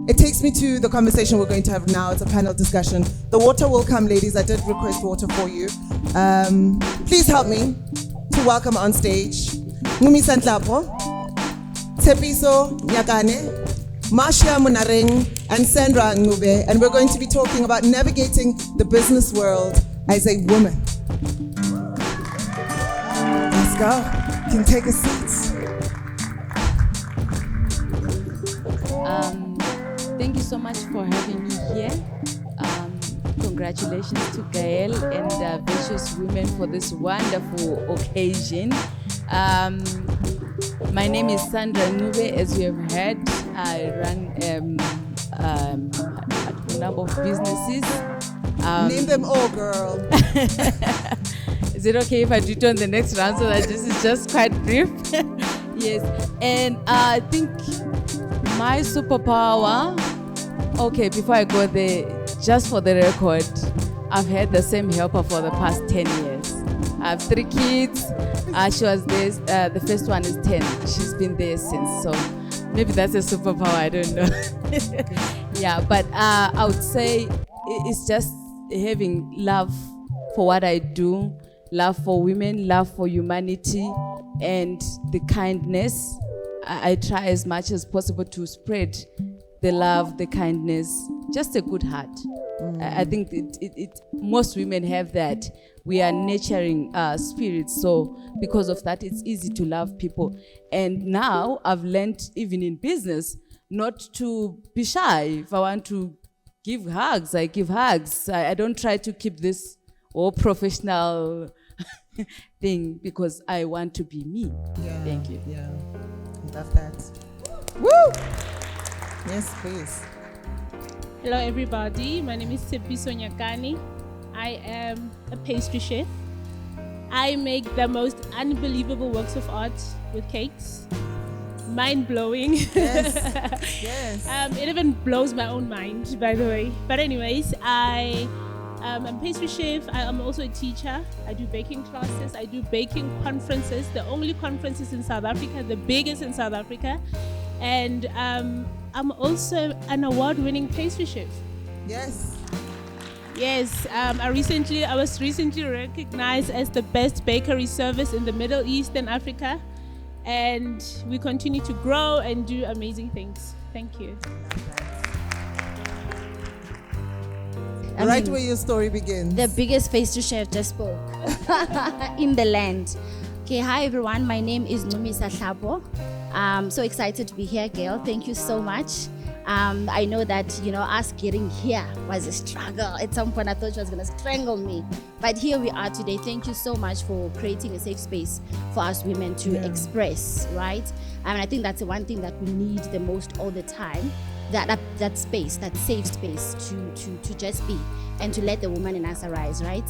It takes me to the conversation we're going to have now. It's a panel discussion. The water will come, ladies. I did request water for you. Please help me to welcome on stage Ngumisa Nhlapo, Tshepiso Nyakane, Marcia Munareng, and Sandra Ngube. And we're going to be talking about navigating the business world as a woman. Let's go. You can take a seat. Thank you so much for having me here. Congratulations to Gael and Virtuous Women for this wonderful occasion. My name is Sandra Ngube. As you have heard, I run a number of businesses. Name them all, girl. Is it okay if I do it on the next round so that this is just quite brief? Yes, and I think my superpower, okay, before I go there, just for the record, I've had the same helper for the past 10 years. I have 3 kids. She was there, the first one is 10. She's been there since, so maybe that's a superpower, I don't know. Yeah, but I would say it's just having love for what I do, love for women, love for humanity, and the kindness. I try as much as possible to spread the love, the kindness, just a good heart. I think most women have that. We are nurturing spirits, so because of that, it's easy to love people. And now I've learned, even in business, not to be shy. If I want to give hugs, I give hugs. I don't try to keep this all professional thing because I want to be me. Yeah, thank you. Yeah, I love that. Woo! Yes, please. Hello everybody, my name is Tshepiso Nyakane. I am a pastry chef. I make the most unbelievable works of art with cakes. Mind-blowing. Yes, yes. It even blows my own mind, by the way. But anyways, I'm a pastry chef. I am also a teacher. I do baking classes. I do baking conferences, the only conferences in South Africa, the biggest in South Africa. And I'm also an award-winning pastry chef. Yes. Yes, I was recently recognized as the best bakery service in the Middle East and Africa. And we continue to grow and do amazing things. Thank you. Right where your story begins. The biggest pastry chef just spoke in the land. Okay, hi everyone. My name is Ngumisa Nhlapo. I'm so excited to be here, Gail. Thank you so much. I know that, us getting here was a struggle. At some point, I thought she was going to strangle me. But here we are today. Thank you so much for creating a safe space for us women to express, right? And I think that's the one thing that we need the most all the time. That space, that safe space to just be and to let the woman in us arise, right?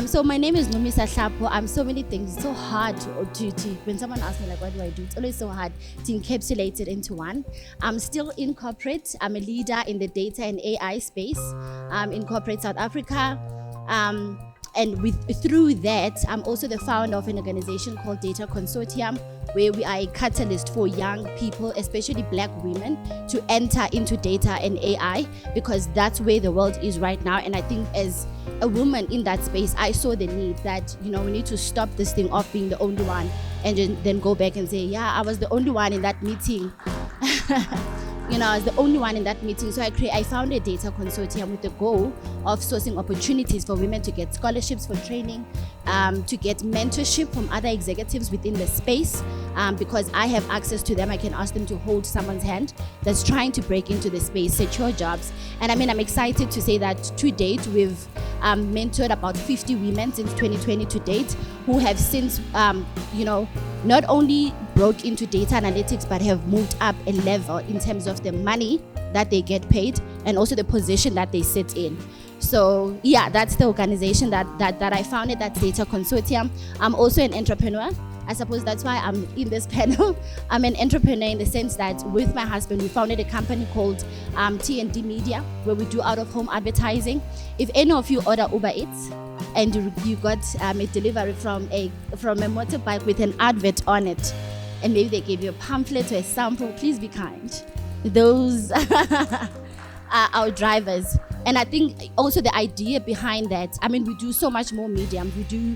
So my name is Ngumisa Nhlapo. I'm so many things. It's so hard to when someone asks me like, what do I do? It's always so hard to encapsulate it into one. I'm still in corporate. I'm a leader in the data and AI space in corporate South Africa. And through that, I'm also the founder of an organization called Data Consortium, where we are a catalyst for young people, especially Black women, to enter into data and AI, because that's where the world is right now. And I think as a woman in that space, I saw the need that, we need to stop this thing of being the only one and then go back and say, yeah, I was the only one in that meeting. I was the only one in that meeting. So I founded Data Consortium with the goal of sourcing opportunities for women to get scholarships for training, to get mentorship from other executives within the space, because I have access to them. I can ask them to hold someone's hand that's trying to break into the space, secure jobs. And I'm excited to say that to date, we've mentored about 50 women since 2020 to date, who have since, not only broke into data analytics, but have moved up a level in terms of the money that they get paid and also the position that they sit in. So yeah, that's the organization that I founded, that's Data Consortium. I'm also an entrepreneur. I suppose that's why I'm in this panel. I'm an entrepreneur in the sense that with my husband, we founded a company called T&D Media, where we do out-of-home advertising. If any of you order Uber Eats and you got a delivery from a motorbike with an advert on it, and maybe they gave you a pamphlet or a sample, please be kind. Those are our drivers. And I think also the idea behind that, I mean, we do so much more medium. We do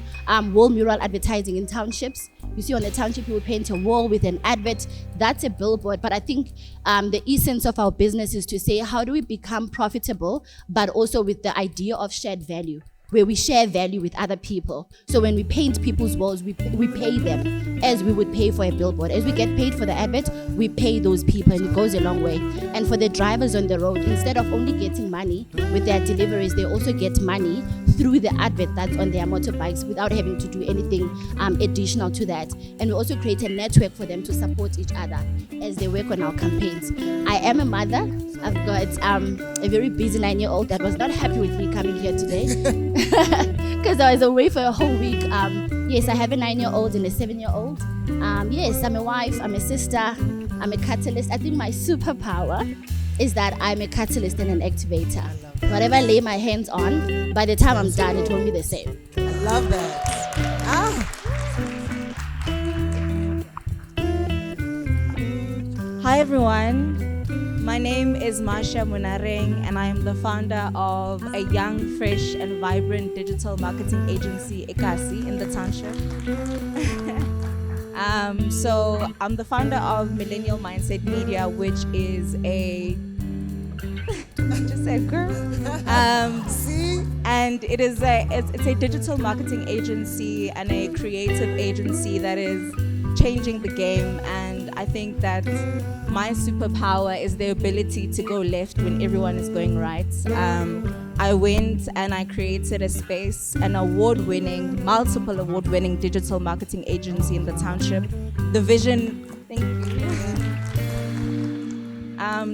wall mural advertising in townships. You see on the township, you will paint a wall with an advert. That's a billboard. But I think the essence of our business is to say, how do we become profitable, but also with the idea of shared value, where we share value with other people. So when we paint people's walls, we pay them as we would pay for a billboard. As we get paid for the advert, we pay those people, and it goes a long way. And for the drivers on the road, instead of only getting money with their deliveries, they also get money through the advert that's on their motorbikes without having to do anything additional to that. And we also create a network for them to support each other as they work on our campaigns. I am a mother. I've got a very busy 9-year-old that was not happy with me coming here today. Because I was away for a whole week. Yes, I have a 9-year-old and a 7-year-old. Yes, I'm a wife, I'm a sister, I'm a catalyst. I think my superpower is that I'm a catalyst and an activator. Whatever I lay my hands on, by the time I'm done, it won't be the same. I love that. Hi everyone. My name is Marsha Munareng, and I am the founder of a young, fresh, and vibrant digital marketing agency, Ekasi, in the township. So I'm the founder of Millennial Mindset Media, which is a just said girl. See? And it's a digital marketing agency and a creative agency that is changing the game. And I think that my superpower is the ability to go left when everyone is going right. I went and I created a space, an multiple award-winning digital marketing agency in the township. The vision, thank you.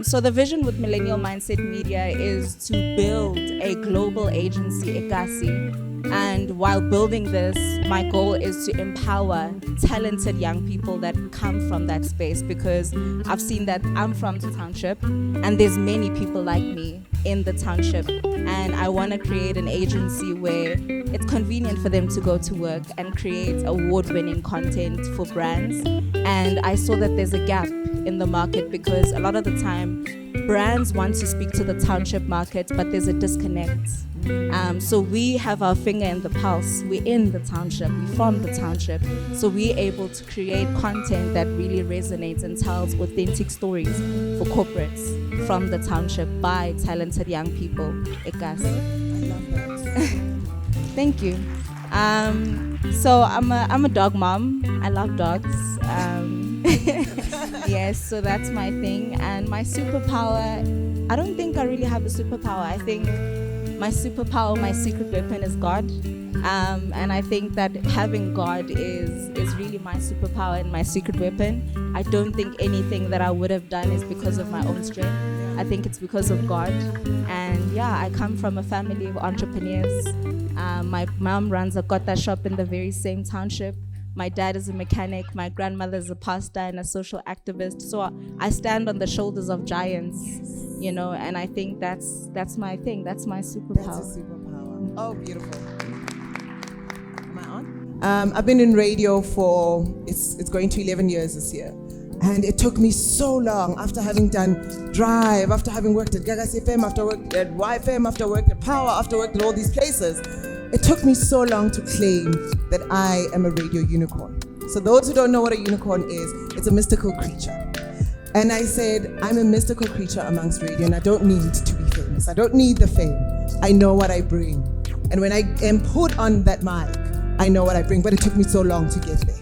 So the vision with Millennial Mindset Media is to build a global agency, Ekasi. And while building this, my goal is to empower talented young people that come from that space, because I've seen that I'm from the township and there's many people like me in the township, and I want to create an agency where it's convenient for them to go to work and create award-winning content for brands. And I saw that there's a gap in the market, because a lot of the time brands want to speak to the township market, but there's a disconnect. So we have our finger in the pulse. We're in the township, we're from the township. So we're able to create content that really resonates and tells authentic stories for corporates from the township by talented young people. Ekasi. I love that. Thank you. So I'm a dog mom. I love dogs. Yes, so that's my thing. And my superpower, I don't think I really have a superpower. I think my superpower, my secret weapon is God. And I think that having God is really my superpower and my secret weapon. I don't think anything that I would have done is because of my own strength. I think it's because of God. And yeah, I come from a family of entrepreneurs. My mom runs a kota shop in the very same township. My dad is a mechanic. My grandmother is a pastor and a social activist. So I stand on the shoulders of giants, you know, and I think that's my thing. That's my superpower. That's a superpower. Oh, beautiful. Am I on? I've been in radio for, it's going to 11 years this year. And it took me so long, after having done Drive, after having worked at Gagas FM, after worked at YFM, after worked at Power, after worked at all these places. It took me so long to claim that I am a radio unicorn. So those who don't know what a unicorn is, it's a mystical creature. And I said, I'm a mystical creature amongst radio, and I don't need to be famous. I don't need the fame. I know what I bring. And when I am put on that mic, I know what I bring, but it took me so long to get there.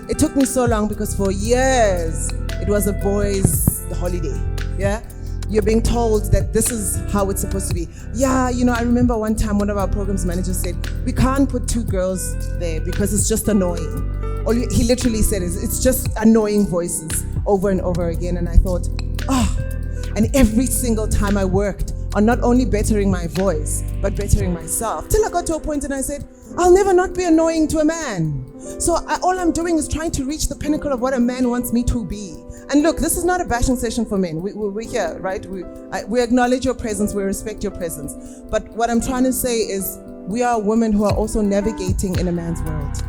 It took me so long because for years, it was a boys' holiday, yeah? You're being told that this is how it's supposed to be. Yeah, you know, I remember one time one of our programs managers said, we can't put 2 girls there because it's just annoying. Or he literally said, it's just annoying voices over and over again. And I thought, and every single time I worked on not only bettering my voice, but bettering myself. Till I got to a point and I said, I'll never not be annoying to a man. So all I'm doing is trying to reach the pinnacle of what a man wants me to be. And look, this is not a bashing session for men. We're here, right? We acknowledge your presence, we respect your presence. But what I'm trying to say is we are women who are also navigating in a man's world.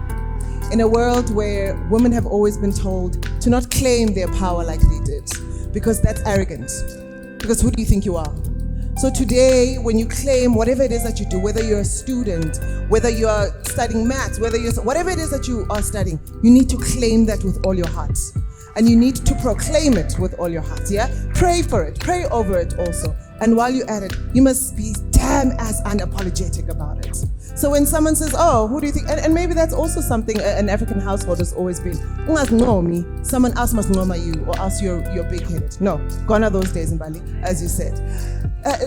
in a world where women have always been told to not claim their power like they did, because that's arrogant. Because who do you think you are? So today, when you claim whatever it is that you do, whether you're a student, whether you're studying maths, whatever it is that you are studying, you need to claim that with all your heart. And you need to proclaim it with all your heart, yeah? Pray for it, pray over it also. And while you're at it, you must be damn as unapologetic about it. So when someone says, oh, who do you think? And maybe that's also something an African household has always been. You must know me. Someone else must know you, or else you're big-headed. No, gone are those days in Bali, as you said.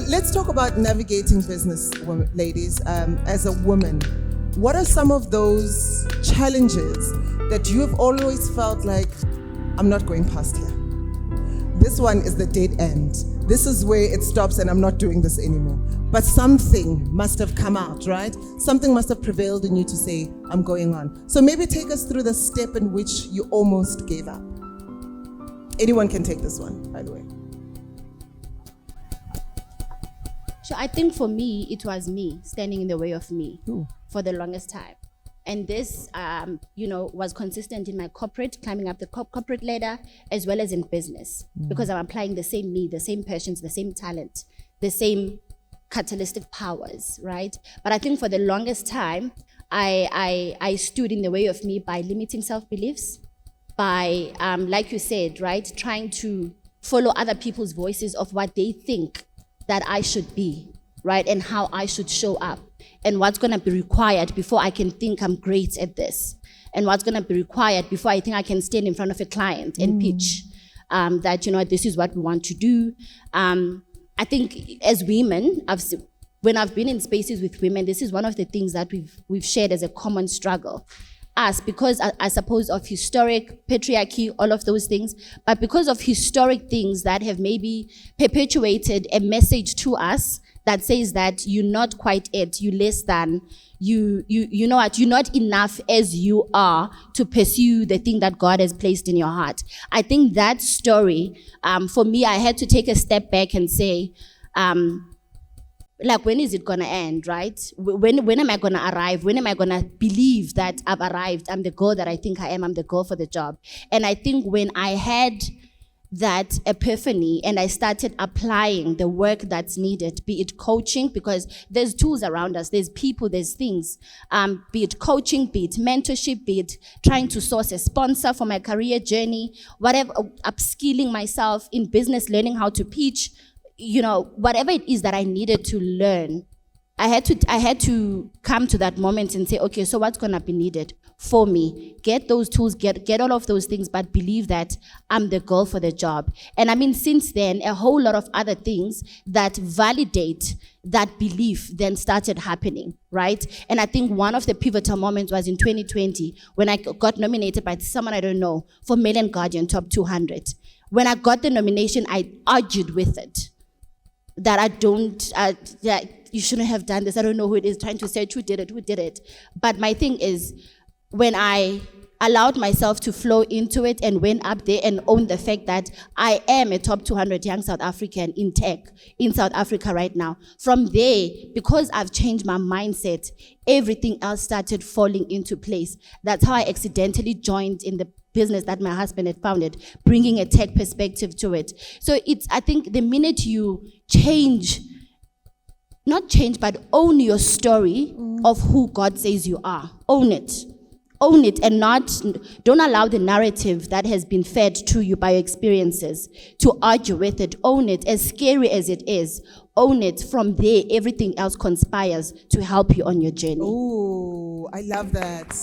Let's talk about navigating business, ladies, as a woman. What are some of those challenges that you have always felt like, I'm not going past here? This one is the dead end. This is where it stops and I'm not doing this anymore. But something must have come out, right? Something must have prevailed in you to say, I'm going on. So maybe take us through the step in which you almost gave up. Anyone can take this one, by the way. So I think for me, it was me standing in the way of me Ooh. for the longest time. And this, was consistent in my corporate, climbing up the corporate ladder, as well as in business, because I'm applying the same me, the same passions, the same talent, the same catalytic powers, right? But I think for the longest time, I stood in the way of me by limiting self-beliefs, by, like you said, right, trying to follow other people's voices of what they think that I should be, right, and how I should show up, and what's going to be required before I can think I'm great at this, and what's going to be required before I think I can stand in front of a client and pitch that, this is what we want to do. I think as women, when I've been in spaces with women, this is one of the things that we've shared as a common struggle. Us, because I suppose of historic patriarchy, all of those things, but because of historic things that have maybe perpetuated a message to us that says that you're not quite it, you're less than, you know what, you're not enough as you are to pursue the thing that God has placed in your heart. I think that story, for me, I had to take a step back and say, when is it gonna end, right? When am I gonna arrive? When am I gonna believe that I've arrived? I'm the girl that I think I am. I'm the girl for the job. And I think when I had that epiphany and I started applying the work that's needed, be it coaching, because there's tools around us, there's people, there's things, be it coaching, be it mentorship, be it trying to source a sponsor for my career journey, whatever, upskilling myself in business, learning how to pitch, whatever it is that I needed to learn, I had to come to that moment and say, okay, so what's gonna be needed for me? Get those tools, get all of those things, but believe that I'm the girl for the job. And I mean, since then, a whole lot of other things that validate that belief then started happening, right? And I think one of the pivotal moments was in 2020 when I got nominated by someone I don't know for Mail and Guardian Top 200. When I got the nomination, I argued with it. That you shouldn't have done this. I don't know who it is, trying to search who did it. But my thing is, when I allowed myself to flow into it and went up there and owned the fact that I am a top 200 young South African in tech in South Africa right now. From there, because I've changed my mindset, everything else started falling into place. That's how I accidentally joined in the business that my husband had founded, bringing a tech perspective to it. So I think the minute you but own your story of who God says you are. Own it, and don't allow the narrative that has been fed to you by your experiences to argue with it. Own it, as scary as it is. Own it. From there, everything else conspires to help you on your journey. Oh, I love that.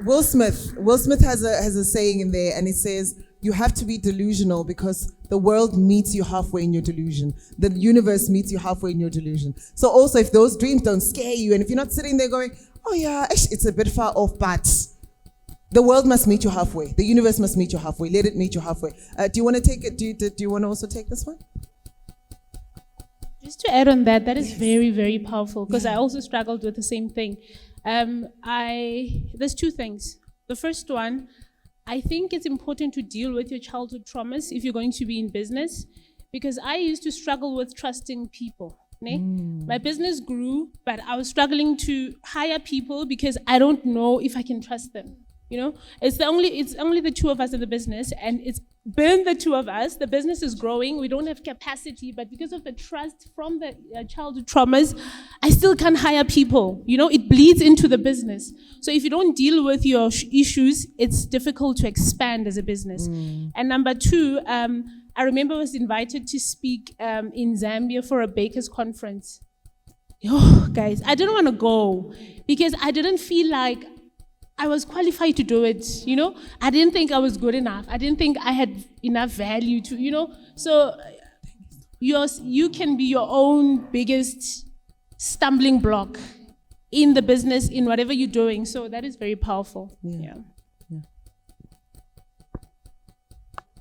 Will Smith has a saying in there, and it says, you have to be delusional because the world meets you halfway in your delusion. The universe meets you halfway in your delusion. So also, if those dreams don't scare you, and if you're not sitting there going, oh yeah, actually, it's a bit far off, but the world must meet you halfway. The universe must meet you halfway. Let it meet you halfway. Do you want to take it? Do you want to also take this one? Just to add on that is very, very powerful, because I also struggled with the same thing. There's two things. The first one, I think it's important to deal with your childhood traumas if you're going to be in business, because I used to struggle with trusting people. Ne? My business grew, but I was struggling to hire people because I don't know if I can trust them. You know, it's only the two of us in the business, and it's been the two of us. The business is growing. We don't have capacity, but because of the trust from the childhood traumas, I still can't hire people. You know, it bleeds into the business. So if you don't deal with your issues, it's difficult to expand as a business. And number two, I remember I was invited to speak in Zambia for a bakers conference. Oh, guys, I didn't want to go because I didn't feel like I was qualified to do it, you know? I didn't think I was good enough. I didn't think I had enough value to, you know? So you can be your own biggest stumbling block in the business, in whatever you're doing. So that is very powerful. Yeah.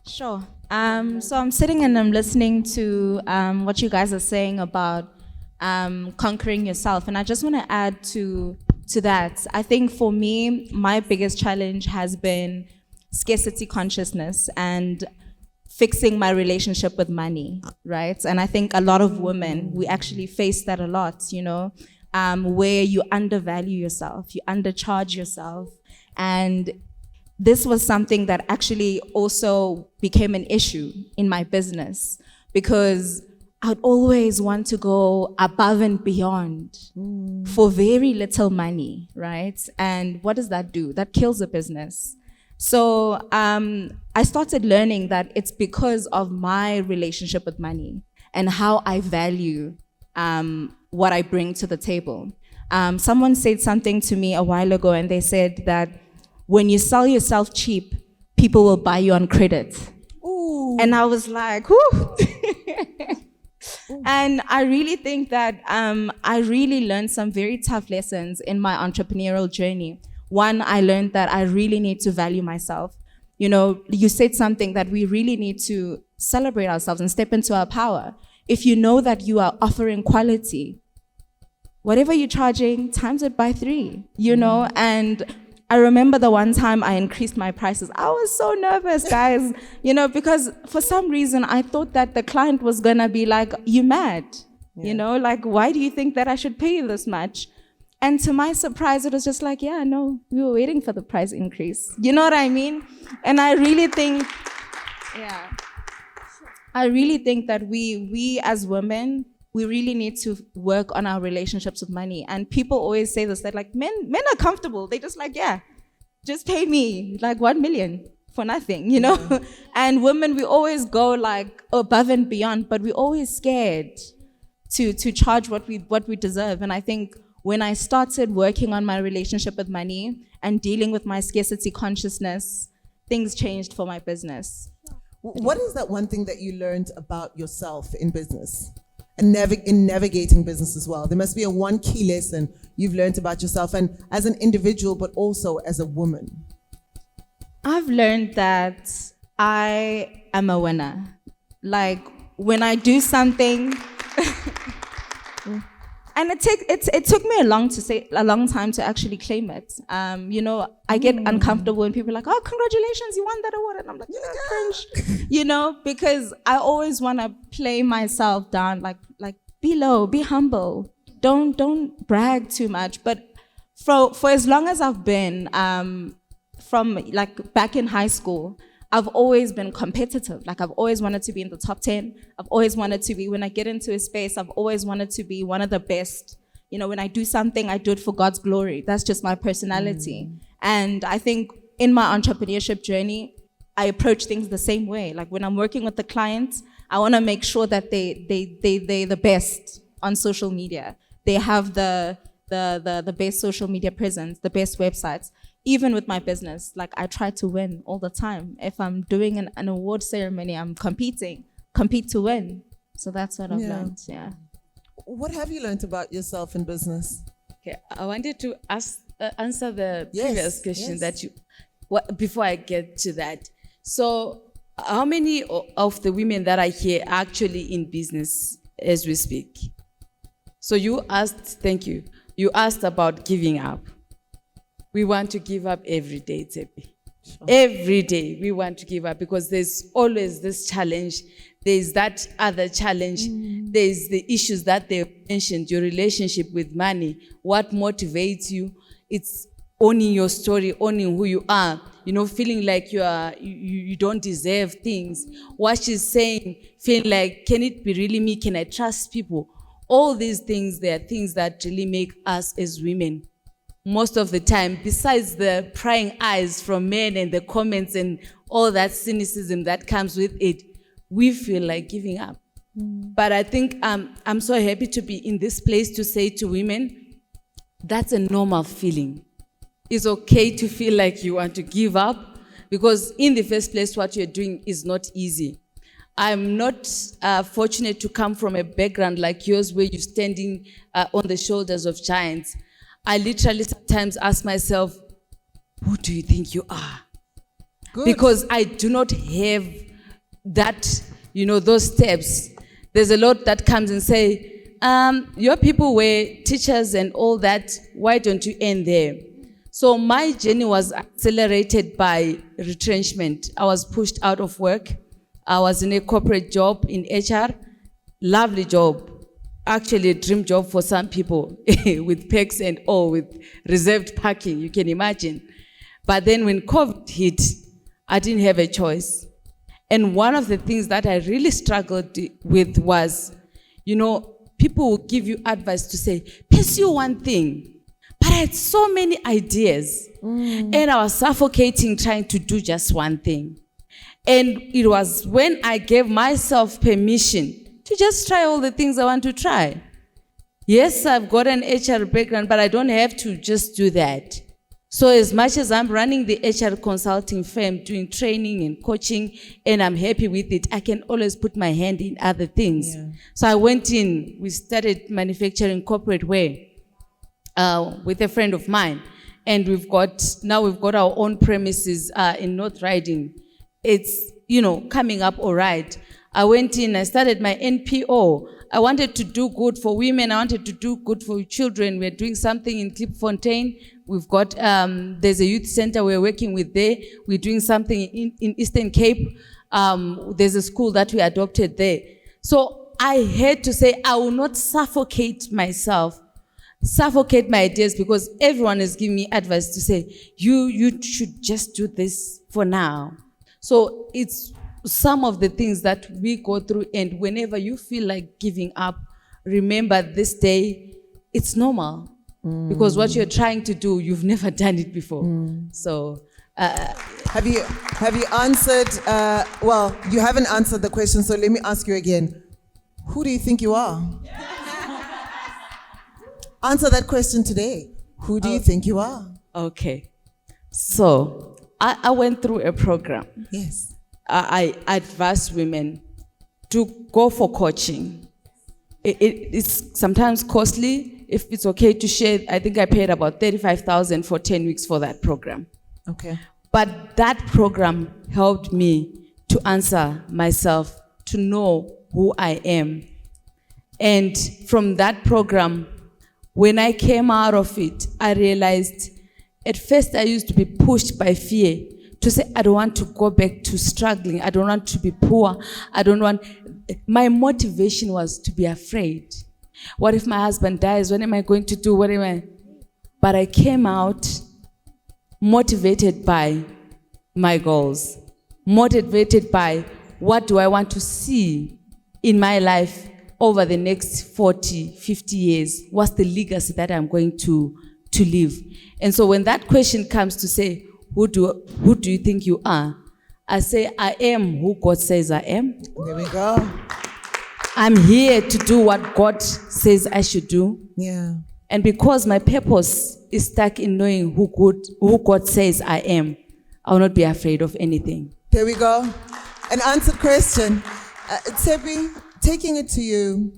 Sure. So I'm sitting and I'm listening to what you guys are saying about conquering yourself. And I just want to add to that. I think for me, my biggest challenge has been scarcity consciousness and fixing my relationship with money, right? And I think a lot of women, we actually face that a lot, you know, where you undervalue yourself, you undercharge yourself. And this was something that actually also became an issue in my business because I'd always want to go above and beyond for very little money, right? And what does that do? That kills a business. So I started learning that it's because of my relationship with money and how I value what I bring to the table. Someone said something to me a while ago, and they said that when you sell yourself cheap, people will buy you on credit. Ooh. And I was like, whoo. And I really think that I really learned some very tough lessons in my entrepreneurial journey. One, I learned that I really need to value myself. You know, you said something that we really need to celebrate ourselves and step into our power. If you know that you are offering quality, whatever you're charging, times it by 3, you know? And I remember the one time I increased my prices. I was so nervous, guys, you know, because for some reason I thought that the client was gonna be like, you mad? Yeah. You know, like, why do you think that I should pay you this much? And to my surprise, it was just like, yeah, no, we were waiting for the price increase. You know what I mean? And I really think, that we as women, we really need to work on our relationships with money. And people always say this, that like, men are comfortable. They just like, yeah, just pay me like 1 million for nothing, you know? Yeah. And women, we always go like above and beyond, but we're always scared to charge what we deserve. And I think when I started working on my relationship with money and dealing with my scarcity consciousness, things changed for my business. What is that one thing that you learned about yourself in business? And in navigating business as well? There must be one key lesson you've learned about yourself, and as an individual, but also as a woman. I've learned that I am a winner. Like, when I do something, and it took me a long time to actually claim it. You know, I get uncomfortable when people are like, "Oh, congratulations, you won that award," and I'm like, "Yeah, cringe," you know, because I always want to play myself down, like be low, be humble, don't brag too much. But for as long as I've been, from like back in high school, I've always been competitive. Like, I've always wanted to be in the top 10. I've always wanted to be, when I get into a space, I've always wanted to be one of the best. You know, when I do something, I do it for God's glory. That's just my personality. And I think in my entrepreneurship journey, I approach things the same way. Like, when I'm working with the clients, I want to make sure that they're the best on social media. They have the best social media presence, the best websites. Even with my business, like, I try to win all the time. If I'm doing an award ceremony, I'm compete to win. So that's what I've learned, yeah. What have you learned about yourself in business? Okay, I wanted to answer the previous question before I get to that. So, how many of the women that are here are actually in business as we speak? So thank you. You asked about giving up. We want to give up every day, Tsepi. Every day we want to give up because there's always this challenge. There's that other challenge. There's the issues that they mentioned, your relationship with money, what motivates you. It's owning your story, owning who you are, feeling like you don't deserve things. What she's saying, feeling like, can it be really me? Can I trust people? All these things, they are things that really make us as women, most of the time, besides the prying eyes from men and the comments and all that cynicism that comes with it, we feel like giving up. But I think I'm so happy to be in this place to say to women, that's a normal feeling. It's okay to feel like you want to give up because in the first place, what you're doing is not easy. I'm not fortunate to come from a background like yours where you're standing on the shoulders of giants. I literally sometimes ask myself, who do you think you are? Good. Because I do not have that, those steps. There's a lot that comes and say, your people were teachers and all that, why don't you end there? So my journey was accelerated by retrenchment. I was pushed out of work. I was in a corporate job in HR, lovely job. Actually a dream job for some people with perks and all, with reserved parking, you can imagine. But then when COVID hit, I didn't have a choice. And one of the things that I really struggled with was, people will give you advice to say, pursue one thing. But I had so many ideas. And I was suffocating trying to do just one thing. And it was when I gave myself permission to just try all the things I want to try. Yes, I've got an HR background, but I don't have to just do that. So as much as I'm running the HR consulting firm, doing training and coaching, and I'm happy with it, I can always put my hand in other things. Yeah. So I went in, we started manufacturing corporate wear with a friend of mine. And we've got our own premises in North Riding. It's, coming up all right. I went in, I started my NPO. I wanted to do good for women. I wanted to do good for children. We're doing something in Klipfontein. We've got, there's a youth center we're working with there. We're doing something in Eastern Cape. There's a school that we adopted there. So I had to say, I will not suffocate myself, suffocate my ideas, because everyone is giving me advice to say, you should just do this for now. So it's some of the things that we go through, and whenever you feel like giving up, remember this day, it's normal. Because what you're trying to do, you've never done it before. So, have you answered? Well, you haven't answered the question, so let me ask you again. Who do you think you are? Answer that question today. Who do you think you are? Okay. So, I went through a program. Yes. I advise women to go for coaching. It's sometimes costly. If it's okay to share, I think I paid about 35,000 for 10 weeks for that program. Okay. But that program helped me to answer myself, to know who I am. And from that program, when I came out of it, I realized at first I used to be pushed by fear to say, I don't want to go back to struggling. I don't want to be poor. My motivation was to be afraid. What if my husband dies? What am I going to do? But I came out motivated by my goals, motivated by what do I want to see in my life over the next 40, 50 years. What's the legacy that I'm going to leave? And so when that question comes to say, who do you think you are? I say, I am who God says I am. There we go. I'm here to do what God says I should do. Yeah. And because my purpose is stuck in knowing who God says I am, I will not be afraid of anything. There we go. An answered question. Tsebi, taking it to you,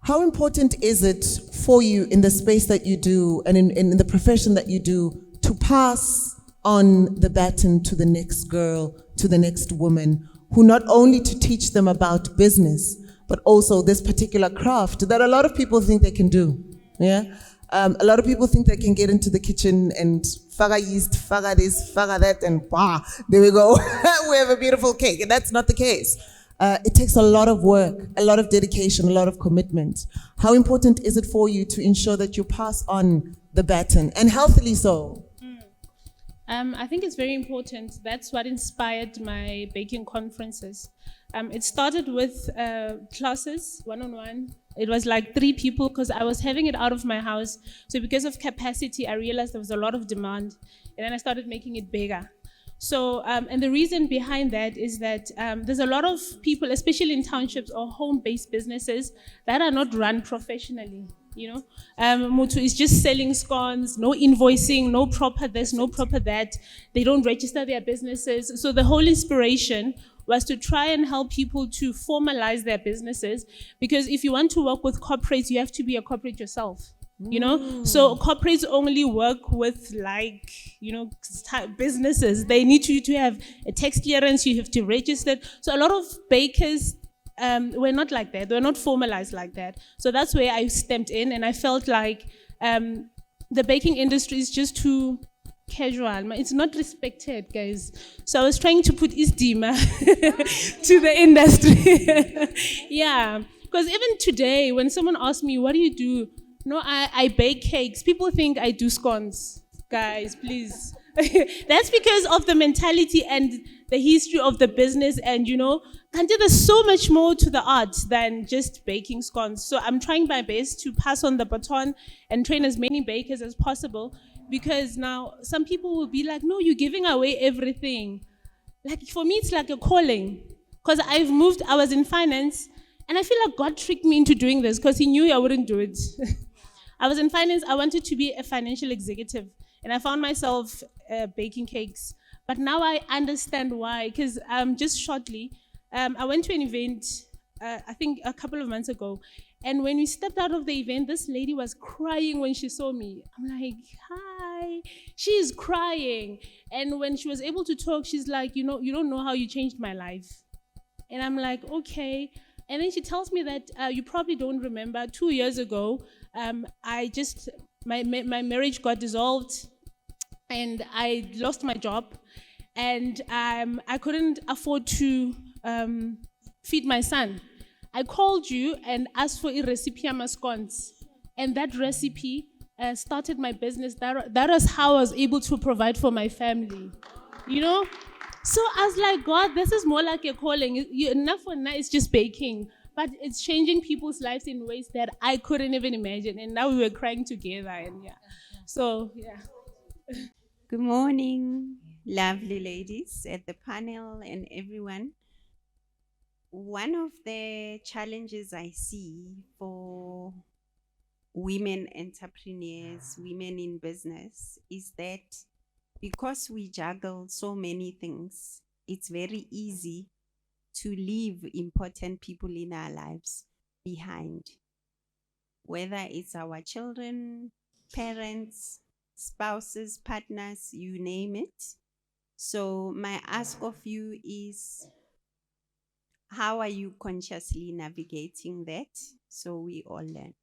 how important is it for you in the space that you do and in the profession that you do to pass on the baton to the next girl, to the next woman, who not only to teach them about business, but also this particular craft that a lot of people think they can do? Yeah. A lot of people think they can get into the kitchen and faga yeast, faga this, faga that, and bah, there we go. We have a beautiful cake. And that's not the case. It takes a lot of work, a lot of dedication, a lot of commitment. How important is it for you to ensure that you pass on the baton, and healthily so? I think it's very important. That's what inspired my baking conferences. It started with classes, one-on-one. It was like 3 people because I was having it out of my house. So because of capacity, I realized there was a lot of demand. And then I started making it bigger. So, and the reason behind that is that there's a lot of people, especially in townships or home-based businesses, that are not run professionally. You know, Mutu is just selling scones, no invoicing, no proper this, no proper that. They don't register their businesses. So the whole inspiration was to try and help people to formalize their businesses, because if you want to work with corporates, you have to be a corporate yourself. You know, so corporates only work with businesses. They need you to have a tax clearance. You have to register. So a lot of bakers were not like that. They were not formalized like that. So that's where I stepped in, and I felt like the baking industry is just too casual. It's not respected, guys. So I was trying to put isdima to the industry. Yeah, because even today, when someone asks me, "What do you do?" No, I bake cakes. People think I do scones. Guys, please. That's because of the mentality and the history of the business. And, there's so much more to the art than just baking scones. So I'm trying my best to pass on the baton and train as many bakers as possible. Because now some people will be like, no, you're giving away everything. Like, for me, it's like a calling. Because I was in finance. And I feel like God tricked me into doing this because he knew I wouldn't do it. I was in finance. I wanted to be a financial executive. And I found myself baking cakes. But now I understand why. Because just shortly, I went to an event, I think a couple of months ago. And when we stepped out of the event, this lady was crying when she saw me. I'm like, hi. She is crying. And when she was able to talk, she's like, you don't know how you changed my life. And I'm like, okay. And then she tells me that you probably don't remember, 2 years ago, my marriage got dissolved and I lost my job, and I couldn't afford to feed my son. I called you and asked for a recipe of scones, and that recipe started my business. That was how I was able to provide for my family, So I was like, God, this is more like a calling. Enough for now, it's just baking. But it's changing people's lives in ways that I couldn't even imagine. And now we were crying together. And yeah. So, yeah. Good morning, lovely ladies at the panel and everyone. One of the challenges I see for women entrepreneurs, women in business, is that because we juggle so many things, it's very easy to leave important people in our lives behind. Whether it's our children, parents, spouses, partners, you name it. So my ask of you is, how are you consciously navigating that so we all learn?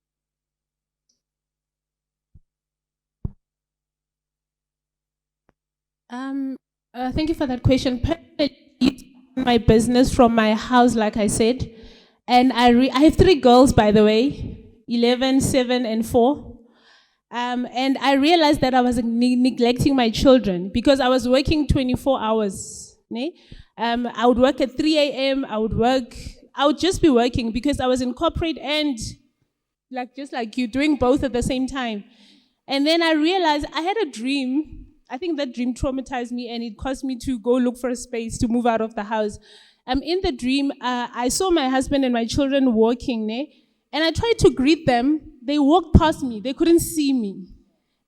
Thank you for that question. My business from my house, like I said, and I have 3 girls, by the way, 11, 7, and 4. And I realized that I was neglecting my children because I was working 24 hours. I would work at 3 a.m. I would just be working because I was in corporate and just like you, doing both at the same time. And then I realized I had a dream. I think that dream traumatized me, and it caused me to go look for a space to move out of the house. In the dream, I saw my husband and my children walking, and I tried to greet them. They walked past me. They couldn't see me.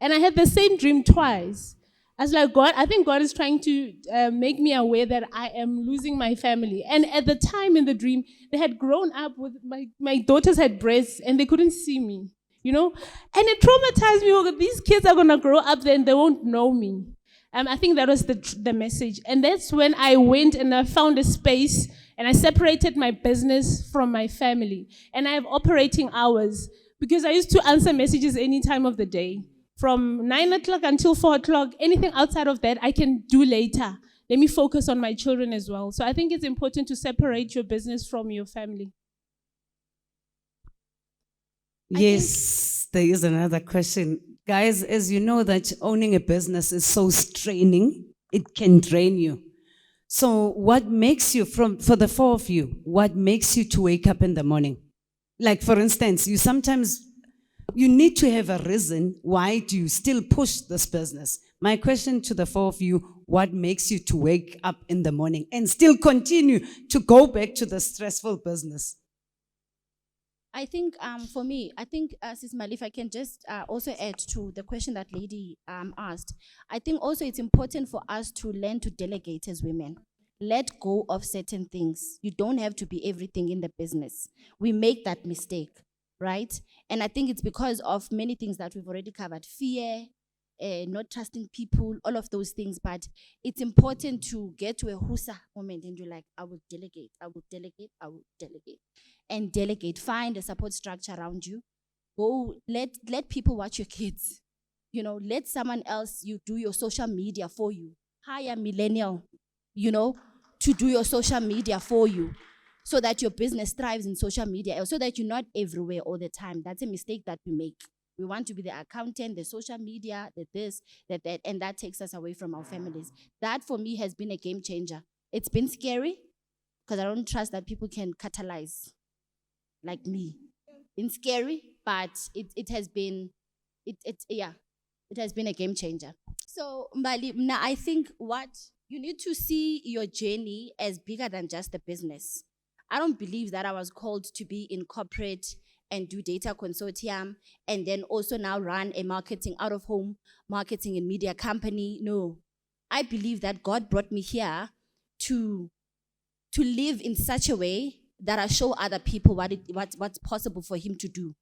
And I had the same dream twice. I was like, God, I think God is trying to make me aware that I am losing my family. And at the time in the dream, they had grown up with, my daughters had breasts, and they couldn't see me. And it traumatized me. These kids are going to grow up then, they won't know me. I think that was the message. And that's when I went and I found a space and I separated my business from my family. And I have operating hours. because I used to answer messages any time of the day. From 9 o'clock until 4 o'clock, anything outside of that I can do later. Let me focus on my children as well. So I think it's important to separate your business from your family. Yes, there is another question. Guys, as you know that owning a business is so straining, it can drain you. So what makes you, for the four of you, what makes you to wake up in the morning? Like for instance, you need to have a reason why do you still push this business. My question to the four of you, what makes you to wake up in the morning and still continue to go back to the stressful business? I think for me, Sis Mali, if I can just also add to the question that lady asked, I think also it's important for us to learn to delegate as women. Let go of certain things. You don't have to be everything in the business. We make that mistake, right? And I think it's because of many things that we've already covered. Fear, not trusting people, all of those things. But it's important to get to a husa moment and you're like, I will delegate, I will delegate, I will delegate. And delegate, find a support structure around you. Go, let people watch your kids. You know, let someone else do your social media for you. Hire a millennial, to do your social media for you so that your business thrives in social media, so that you're not everywhere all the time. That's a mistake that we make. We want to be the accountant, the social media, the this, that, and that takes us away from our families. That for me has been a game changer. It's been scary because I don't trust that people can catalyze like me. It's scary, but it has been a game changer. So Mbali, now I think what you need to see your journey as bigger than just the business. I don't believe that I was called to be in corporate and do data consortium and then also now run a marketing out of home marketing and media company. No, I believe that God brought me here to live in such a way that I show other people what's possible for him to do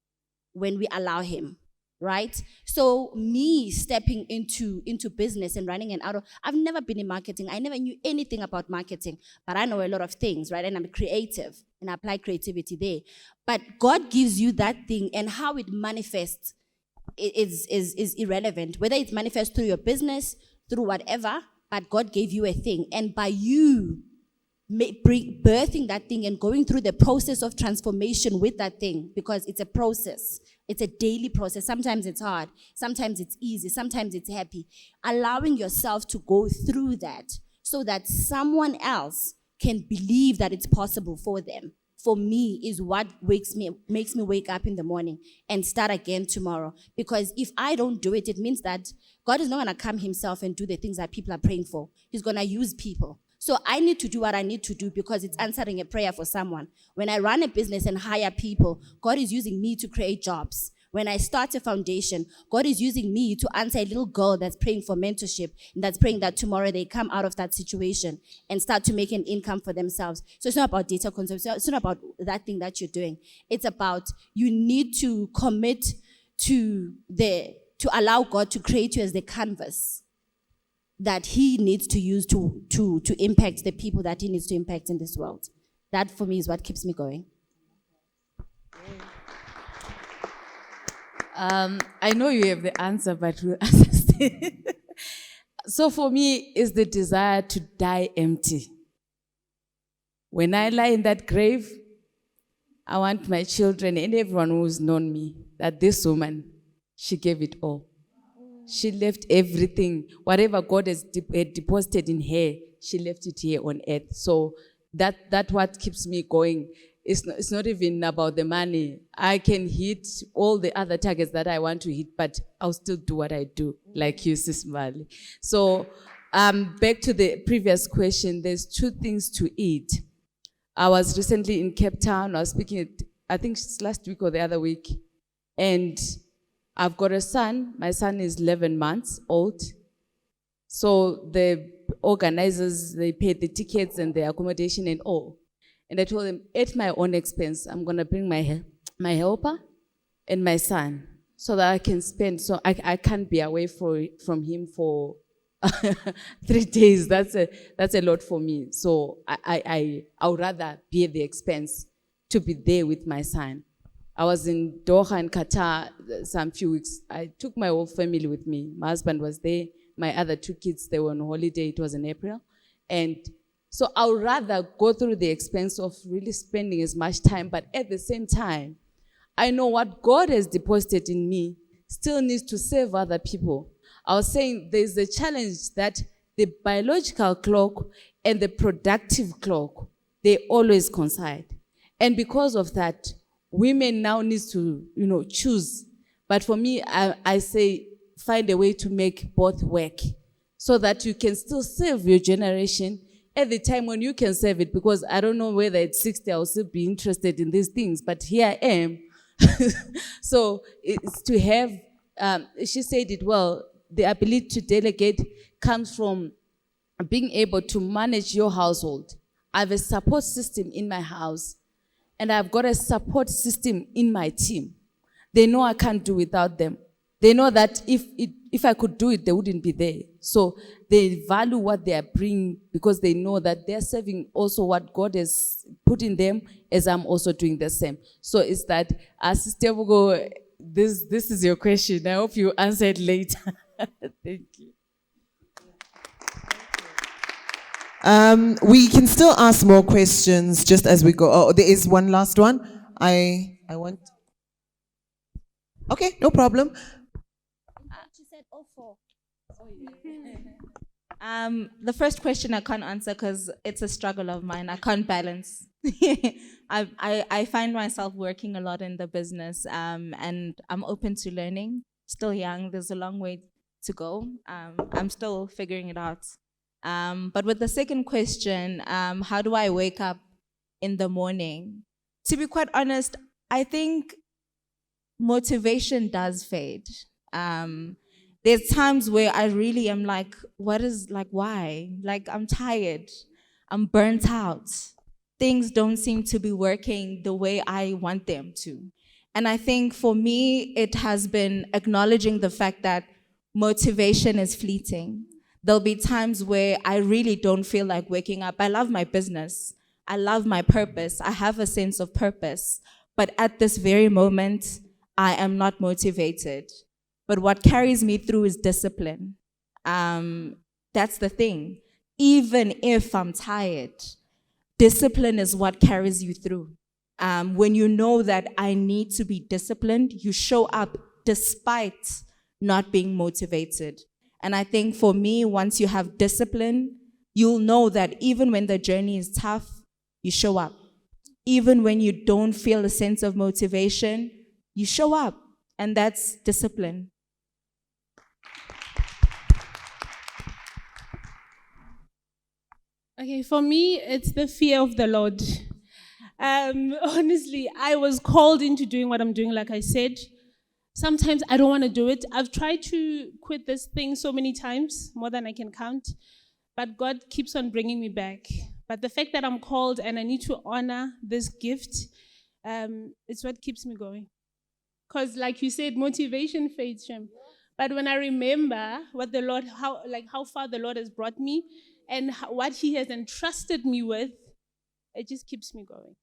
when we allow him, right? So me stepping into business and running I've never been in marketing. I never knew anything about marketing, but I know a lot of things, right? And I'm creative and I apply creativity there. But God gives you that thing and how it manifests is irrelevant. Whether it manifests through your business, through whatever, but God gave you a thing. And by you birthing that thing and going through the process of transformation with that thing, because it's a process. It's a daily process. Sometimes it's hard. Sometimes it's easy. Sometimes it's happy. Allowing yourself to go through that so that someone else can believe that it's possible for them, for me, is what makes me wake up in the morning and start again tomorrow. Because if I don't do it, it means that God is not going to come himself and do the things that people are praying for. He's going to use people. So I need to do what I need to do because it's answering a prayer for someone. When I run a business and hire people, God is using me to create jobs. When I start a foundation, God is using me to answer a little girl that's praying for mentorship and that's praying that tomorrow they come out of that situation and start to make an income for themselves. So it's not about data concepts. It's not about that thing that you're doing. It's about you need to commit to allow God to create you as the canvas that he needs to use to impact the people that he needs to impact in this world. That for me is what keeps me going. I know you have the answer, but we'll assist it. So for me, it's the desire to die empty. When I lie in that grave, I want my children and everyone who's known me, that this woman, she gave it all. She left everything. Whatever God has deposited in her, she left it here on earth. So that's what keeps me going. It's not even about the money. I can hit all the other targets that I want to hit, but I'll still do what I do, like you, Sis Mali. So back to the previous question, there's two things to eat. I was recently in Cape Town. I was speaking, I think it's last week or the other week, and I've got a son. My son is 11 months old. So the organizers, they paid the tickets and the accommodation and all. And I told them, at my own expense, I'm going to bring my helper and my son so that I can spend. So I can't be away from him for 3 days. That's a lot for me. So I would rather be at the expense to be there with my son. I was in Doha in Qatar some few weeks. I took my whole family with me. My husband was there. My other 2 kids, they were on holiday. It was in April. And so I would rather go through the expense of really spending as much time, but at the same time, I know what God has deposited in me still needs to serve other people. I was saying there's a challenge that the biological clock and the productive clock, they always coincide. And because of that, women now need to, choose. But for me, I say find a way to make both work so that you can still serve your generation at the time when you can serve it, because I don't know whether at 60 I'll still be interested in these things, but here I am. So it's to have, she said it well, the ability to delegate comes from being able to manage your household. I have a support system in my house, and I've got a support system in my team. They know I can't do without them. They know that if I could do it, they wouldn't be there. So they value what they are bringing because they know that they're serving also what God has put in them, as I'm also doing the same. So it's that, Sister Bugo, this is your question. I hope you answer it later. Thank you. We can still ask more questions just as we go. Oh, there is one last one. I want. Okay, no problem. She said all 4. The first question I can't answer because it's a struggle of mine. I can't balance. I find myself working a lot in the business, and I'm open to learning. Still young, there's a long way to go. I'm still figuring it out. But with the second question, how do I wake up in the morning? To be quite honest, I think motivation does fade. There's times where I really am like, why? Like, I'm tired. I'm burnt out. Things don't seem to be working the way I want them to. And I think for me, it has been acknowledging the fact that motivation is fleeting. There'll be times where I really don't feel like waking up. I love my business. I love my purpose. I have a sense of purpose. But at this very moment, I am not motivated. But what carries me through is discipline. That's the thing. Even if I'm tired, discipline is what carries you through. When you know that I need to be disciplined, you show up despite not being motivated. And I think for me, once you have discipline, you'll know that even when the journey is tough, you show up. Even when you don't feel a sense of motivation, you show up. And that's discipline. Okay, for me, it's the fear of the Lord. Honestly, I was called into doing what I'm doing, like I said. Sometimes I don't want to do it. I've tried to quit this thing so many times, more than I can count, but God keeps on bringing me back. But the fact that I'm called and I need to honor this gift, it's what keeps me going. Because like you said, motivation fades, Shem. But when I remember what the Lord, how far the Lord has brought me and what He has entrusted me with, it just keeps me going.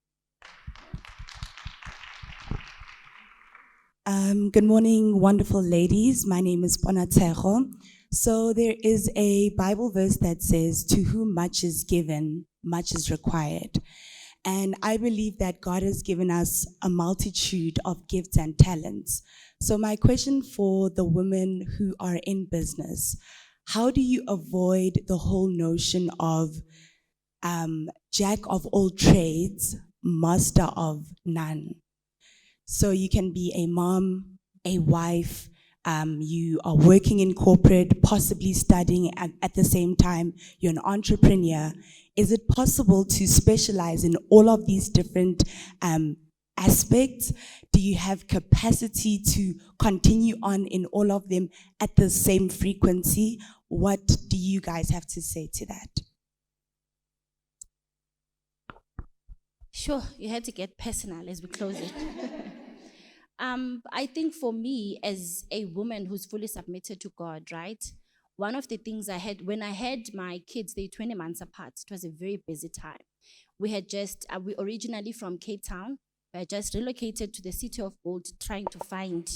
Good morning, wonderful ladies. My name is Bonatero. So there is a Bible verse that says, to whom much is given, much is required. And I believe that God has given us a multitude of gifts and talents. So my question for the women who are in business, how do you avoid the whole notion of jack of all trades, master of none? So you can be a mom, a wife, you are working in corporate, possibly studying at the same time, you're an entrepreneur. Is it possible to specialize in all of these different aspects? Do you have capacity to continue on in all of them at the same frequency? What do you guys have to say to that? Sure, you had to get personal as we close it. I think for me, as a woman who's fully submitted to God, right? One of the things I had, when I had my kids, they're 20 months apart. It was a very busy time. We had we originally from Cape Town, I just relocated to the city of gold trying to find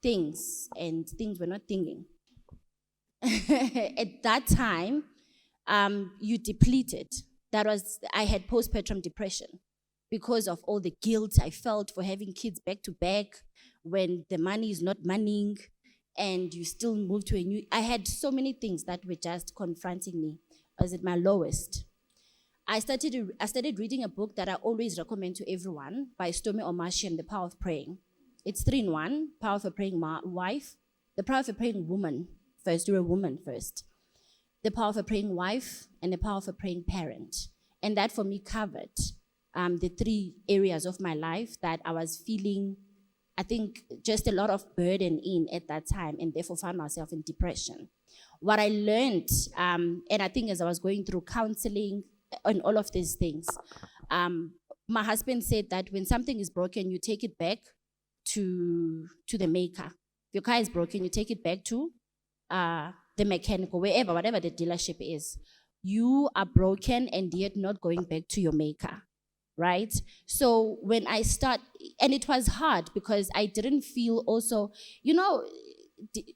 things, and things were not thinking. At that time, you depleted. I had postpartum depression because of all the guilt I felt for having kids back to back when the money is not moneying and you still move to a new. I had so many things that were just confronting me. I was at my lowest. I started reading a book that I always recommend to everyone by Stormy Omashian, The Power of Praying. It's 3 in 1, Power of a Praying Wife, The Power of a Praying Woman. First, you're a woman first. The Power of a Praying Wife, and The Power of a Praying Parent. And that for me covered the 3 areas of my life that I was feeling, I think, just a lot of burden in at that time, and therefore found myself in depression. What I learned, and I think as I was going through counseling and all of these things, my husband said that when something is broken, you take it back to the maker. If your car is broken, you take it back to the mechanic or wherever, whatever the dealership is. You are broken and yet not going back to your maker, right? So when I start, and it was hard because I didn't feel also,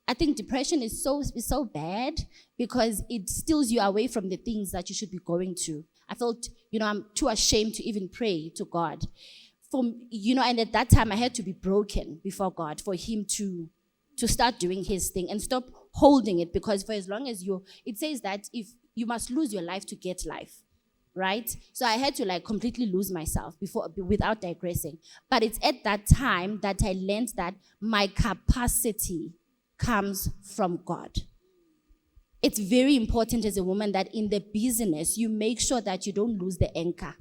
I think depression is so bad because it steals you away from the things that you should be going to. I felt, I'm too ashamed to even pray to God. And at that time I had to be broken before God for him to start doing his thing and stop holding it, because for as long as it says that if you must lose your life to get life, right? So I had to completely lose myself without digressing. But it's at that time that I learned that my capacity comes from God. It's very important as a woman that in the business, you make sure that you don't lose the anchor.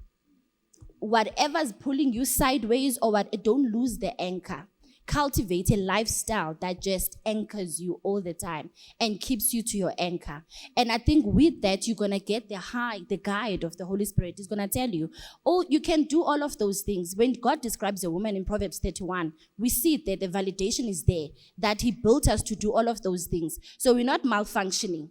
Whatever's pulling you sideways don't lose the anchor. Cultivate a lifestyle that just anchors you all the time and keeps you to your anchor. And I think with that, you're going to get the guide of the Holy Spirit is going to tell you, you can do all of those things. When God describes a woman in Proverbs 31, we see that the validation is there, that he built us to do all of those things. So we're not malfunctioning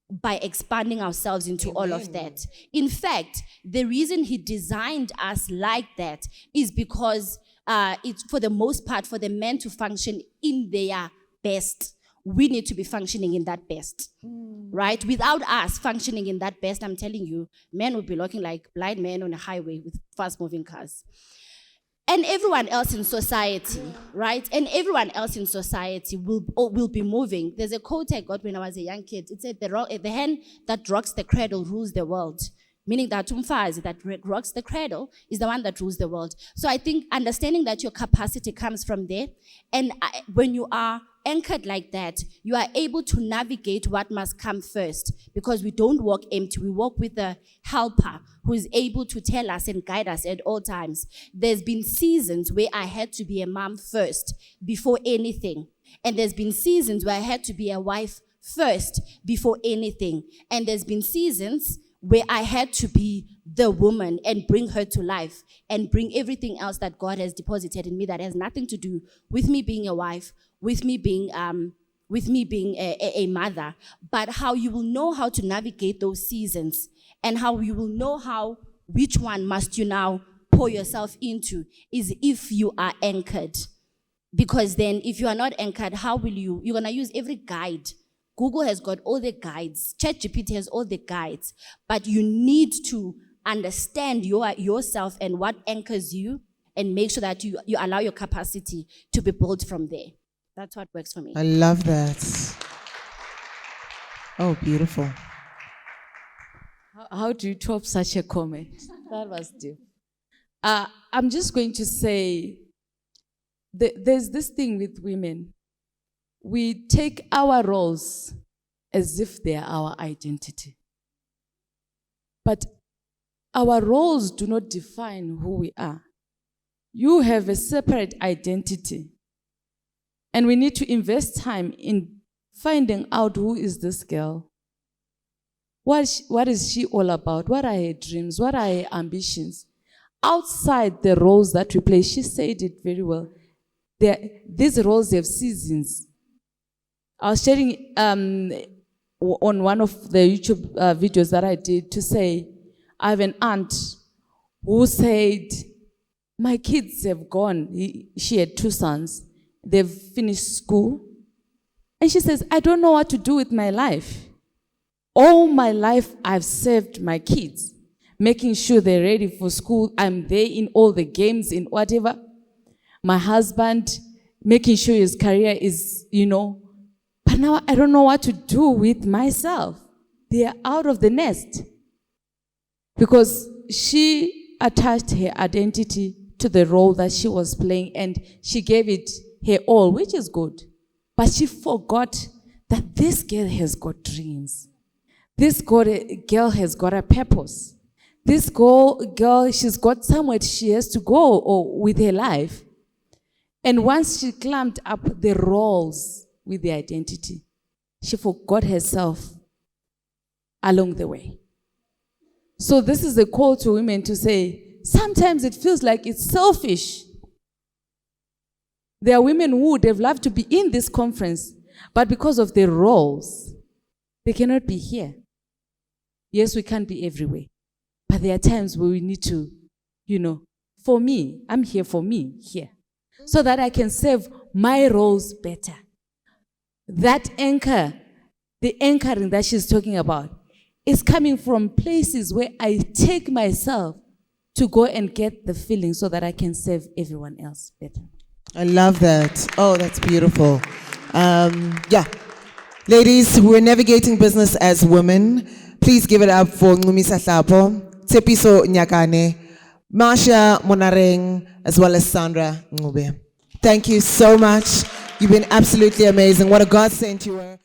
by expanding ourselves into all of that. In fact, the reason he designed us like that is because it's for the most part for the men to function in their best. We need to be functioning in that best, right? Without us functioning in that best, I'm telling you, men would be looking like blind men on a highway with fast-moving cars. And everyone else in society, right? And everyone else in society will be moving. There's a quote I got when I was a young kid. It said, the hen that rocks the cradle rules the world. Meaning that umfazi that rocks the cradle is the one that rules the world. So I think understanding that your capacity comes from there, and when you are anchored like that, you are able to navigate what must come first, because we don't walk empty. We walk with a helper who is able to tell us and guide us at all times. There's been seasons where I had to be a mom first before anything. And there's been seasons where I had to be a wife first before anything. And there's been seasons where I had to be the woman and bring her to life and bring everything else that God has deposited in me that has nothing to do with me being a wife, with me being a mother, but how you will know how to navigate those seasons and how you will know which one must you now pour yourself into is if you are anchored. Because then if you are not anchored, how will you're going to use every guide. Google has got all the guides. ChatGPT has all the guides. But you need to understand yourself and what anchors you and make sure that you allow your capacity to be built from there. That's what works for me. I love that. Oh, beautiful. How do you top such a comment? That was deep. I'm just going to say, there's this thing with women. We take our roles as if they are our identity. But our roles do not define who we are. You have a separate identity. And we need to invest time in finding out who is this girl. What is she all about? What are her dreams? What are her ambitions? Outside the roles that we play, she said it very well. These roles have seasons. I was sharing on one of the YouTube videos that I did to say, I have an aunt who said, my kids have gone. She had 2 sons. They've finished school. And she says, I don't know what to do with my life. All my life, I've served my kids, making sure they're ready for school. I'm there in all the games, in whatever. My husband, making sure his career is, But now I don't know what to do with myself. They are out of the nest. Because she attached her identity to the role that she was playing, and she gave it her all, which is good. But she forgot that this girl has got dreams. This girl has got a purpose. This girl, she's got somewhere she has to go with her life. And once she climbed up the roles with the identity, she forgot herself along the way. So this is a call to women to say, sometimes it feels like it's selfish. There are women who would have loved to be in this conference, but because of their roles, they cannot be here. Yes, we can't be everywhere. But there are times where we need to, for me, I'm here for me, here. So that I can serve my roles better. That anchor, the anchoring that she's talking about, is coming from places where I take myself to go and get the feeling so that I can serve everyone else better. I love that. Oh, that's beautiful. Ladies, we're navigating business as women. Please give it up for Ncumisa Hlapho, Tshepiso Nyakane, Marsha Monareng, as well as Sandra Ncube. Thank you so much. You've been absolutely amazing. What a godsend you were.